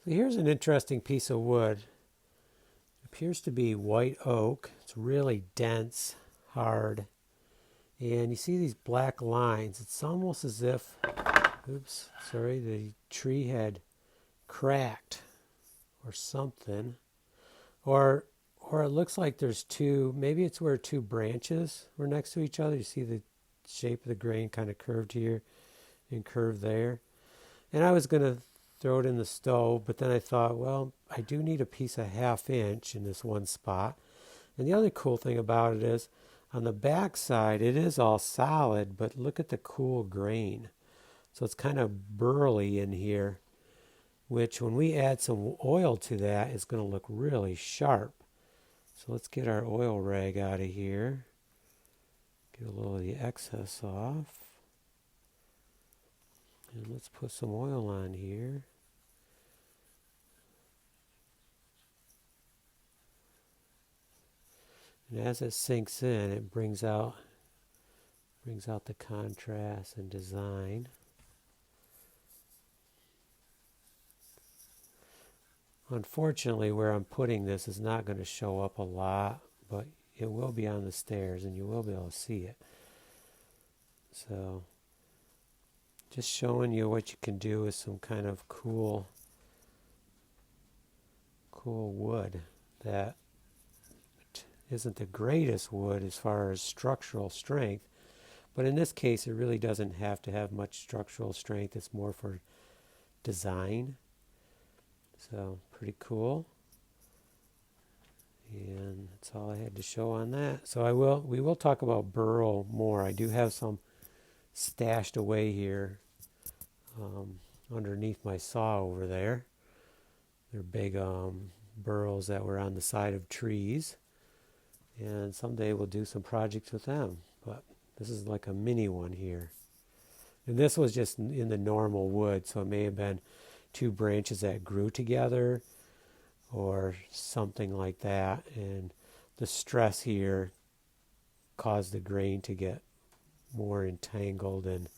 So here's an interesting piece of wood. It appears to be white oak. It's really dense, hard. And you see these black lines. It's almost as if, oops, sorry, the tree had cracked or something. Or it looks like there's two, maybe it's where two branches were next to each other. You see the shape of the grain kind of curved here and curved there. And I was going to throw it in the stove, but then I thought, well, I do need a piece of 1/2 inch in this one spot. And the other cool thing about it is on the back side, it is all solid, but look at the cool grain. So it's kind of burly in here, which when we add some oil to that, is going to look really sharp. So let's get our oil rag out of here. Get a little of the excess off. And let's put some oil on here. And as it sinks in, it brings out the contrast and design. Unfortunately, where I'm putting this is not going to show up a lot, but it will be on the stairs and you will be able to see it. So just showing you what you can do with some kind of cool wood that isn't the greatest wood as far as structural strength, but in this case it really doesn't have to have much structural strength. It's more for design. So pretty cool. And that's all I had to show on that. So we will talk about burl more. I do have some stashed away here underneath my saw over there. They're big burls that were on the side of trees. And someday we'll do some projects with them. But this is like a mini one here. And this was just in the normal wood, so it may have been two branches that grew together or something like that. And the stress here caused the grain to get more entangled and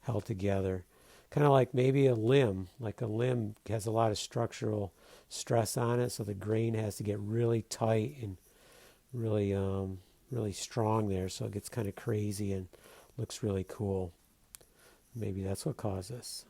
held together. Kind of like maybe a limb. Like a limb has a lot of structural stress on it, so the grain has to get really tight and really strong there, so it gets kind of crazy and looks really cool. Maybe that's what caused this.